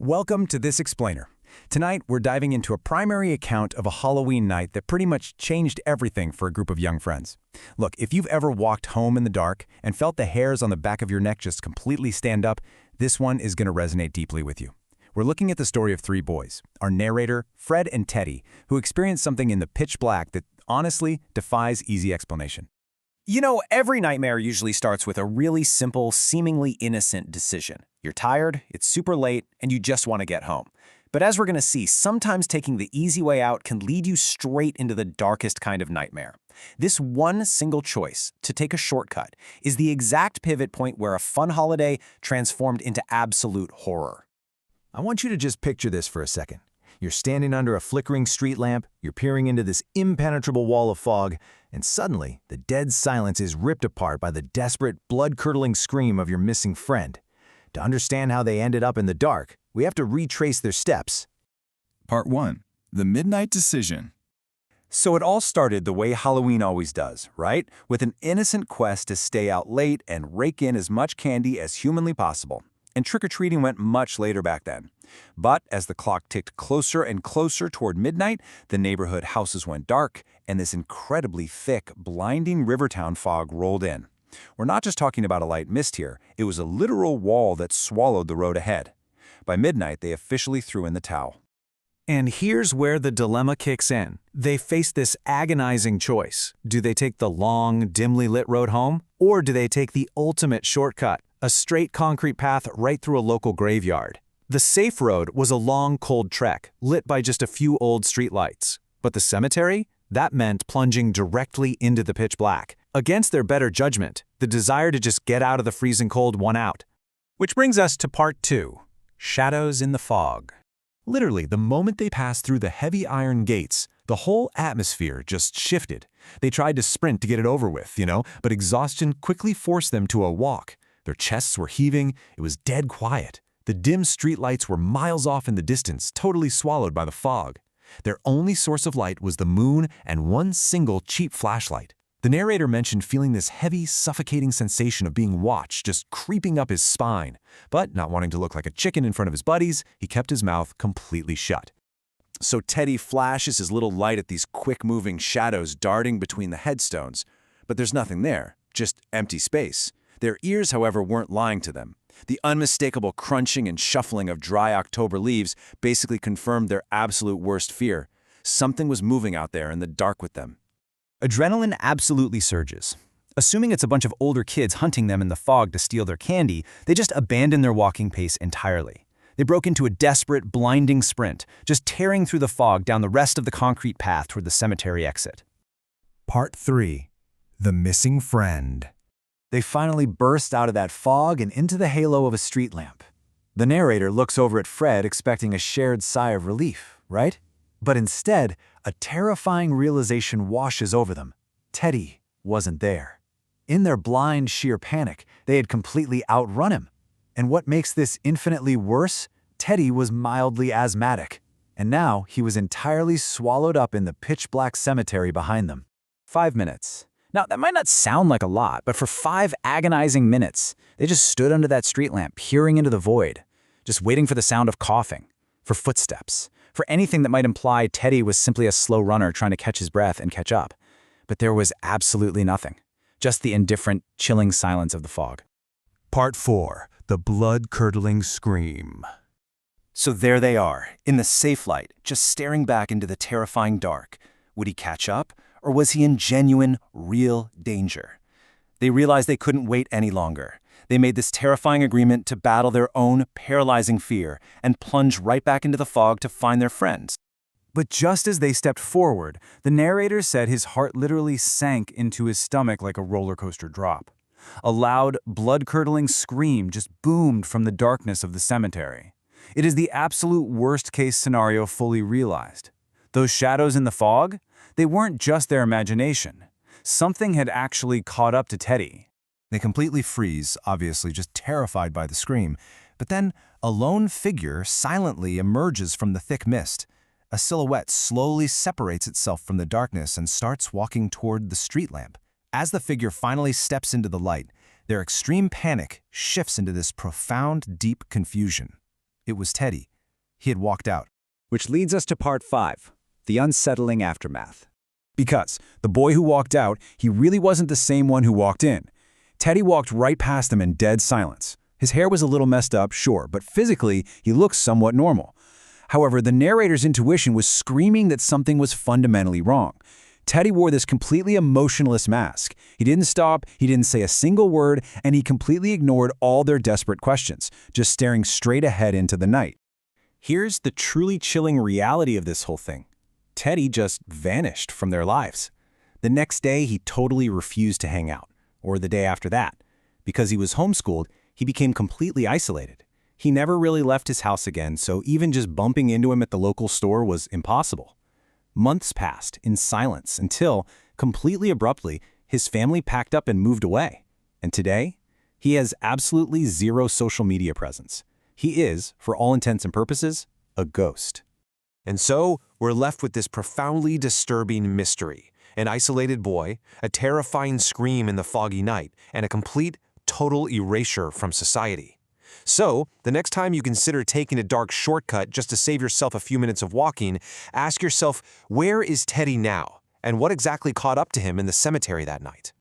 Welcome to This Explainer. Tonight, we're diving into a primary account of a Halloween night that pretty much changed everything for a group of young friends. Look, if you've ever walked home in the dark and felt the hairs on the back of your neck just completely stand up, this one is going to resonate deeply with you. We're looking at the story of three boys, our narrator, Fred and Teddy, who experienced something in the pitch black that honestly defies easy explanation. You know, every nightmare usually starts with a really simple, seemingly innocent decision. You're tired, it's super late, and you just want to get home. But as we're going to see, sometimes taking the easy way out can lead you straight into the darkest kind of nightmare. This one single choice, to take a shortcut, is the exact pivot point where a fun holiday transformed into absolute horror. I want you to just picture this for a second. You're standing under a flickering street lamp, you're peering into this impenetrable wall of fog, and suddenly, the dead silence is ripped apart by the desperate, blood-curdling scream of your missing friend. To understand how they ended up in the dark, we have to retrace their steps. Part 1. The Midnight Decision. So it all started the way Halloween always does, right? With an innocent quest to stay out late and rake in as much candy as humanly possible. And trick-or-treating went much later back then. But as the clock ticked closer and closer toward midnight, the neighborhood houses went dark, and this incredibly thick, blinding Rivertown fog rolled in. We're not just talking about a light mist here, it was a literal wall that swallowed the road ahead. By midnight, they officially threw in the towel. And here's where the dilemma kicks in. They face this agonizing choice. Do they take the long, dimly lit road home, or do they take the ultimate shortcut, a straight concrete path right through a local graveyard? The safe road was a long, cold trek, lit by just a few old streetlights. But the cemetery? That meant plunging directly into the pitch black. Against their better judgment, the desire to just get out of the freezing cold won out. Which brings us to part 2, Shadows in the Fog. Literally, the moment they passed through the heavy iron gates, the whole atmosphere just shifted. They tried to sprint to get it over with, but exhaustion quickly forced them to a walk. Their chests were heaving, it was dead quiet. The dim streetlights were miles off in the distance, totally swallowed by the fog. Their only source of light was the moon and one single cheap flashlight. The narrator mentioned feeling this heavy, suffocating sensation of being watched just creeping up his spine. But not wanting to look like a chicken in front of his buddies, he kept his mouth completely shut. So Teddy flashes his little light at these quick-moving shadows darting between the headstones. But there's nothing there, just empty space. Their ears, however, weren't lying to them. The unmistakable crunching and shuffling of dry October leaves basically confirmed their absolute worst fear. Something was moving out there in the dark with them. Adrenaline absolutely surges. Assuming it's a bunch of older kids hunting them in the fog to steal their candy, they just abandon their walking pace entirely. They broke into a desperate, blinding sprint, just tearing through the fog down the rest of the concrete path toward the cemetery exit. Part 3. The Missing Friend. They finally burst out of that fog and into the halo of a street lamp. The narrator looks over at Fred expecting a shared sigh of relief, right? But instead, a terrifying realization washes over them. Teddy wasn't there. In their blind, sheer panic, they had completely outrun him. And what makes this infinitely worse? Teddy was mildly asthmatic, and now he was entirely swallowed up in the pitch-black cemetery behind them. 5 minutes. Now, that might not sound like a lot, but for 5 agonizing minutes, they just stood under that street lamp, peering into the void, just waiting for the sound of coughing, for footsteps, for anything that might imply Teddy was simply a slow runner trying to catch his breath and catch up. But there was absolutely nothing, just the indifferent, chilling silence of the fog. Part 4. The Blood-Curdling Scream. So there they are, in the safe light, just staring back into the terrifying dark. Would he catch up? Or was he in genuine, real danger? They realized they couldn't wait any longer. They made this terrifying agreement to battle their own paralyzing fear and plunge right back into the fog to find their friends. But just as they stepped forward, the narrator said his heart literally sank into his stomach like a roller coaster drop. A loud, blood-curdling scream just boomed from the darkness of the cemetery. It is the absolute worst-case scenario fully realized. Those shadows in the fog? They weren't just their imagination. Something had actually caught up to Teddy. They completely freeze, obviously just terrified by the scream. But then a lone figure silently emerges from the thick mist. A silhouette slowly separates itself from the darkness and starts walking toward the street lamp. As the figure finally steps into the light, their extreme panic shifts into this profound, deep confusion. It was Teddy, He had walked out. Which leads us to part 5, the unsettling aftermath. Because the boy who walked out, he really wasn't the same one who walked in. Teddy walked right past them in dead silence. His hair was a little messed up, sure, but physically, he looked somewhat normal. However, the narrator's intuition was screaming that something was fundamentally wrong. Teddy wore this completely emotionless mask. He didn't stop, he didn't say a single word, and he completely ignored all their desperate questions, just staring straight ahead into the night. Here's the truly chilling reality of this whole thing. Teddy just vanished from their lives. The next day, he totally refused to hang out, or the day after that. Because he was homeschooled, he became completely isolated. He never really left his house again, so even just bumping into him at the local store was impossible. Months passed in silence until, completely abruptly, his family packed up and moved away. And today, he has absolutely zero social media presence. He is, for all intents and purposes, a ghost. And so, we're left with this profoundly disturbing mystery. An isolated boy, a terrifying scream in the foggy night, and a complete, total erasure from society. So, the next time you consider taking a dark shortcut just to save yourself a few minutes of walking, ask yourself, where is Teddy now? And what exactly caught up to him in the cemetery that night?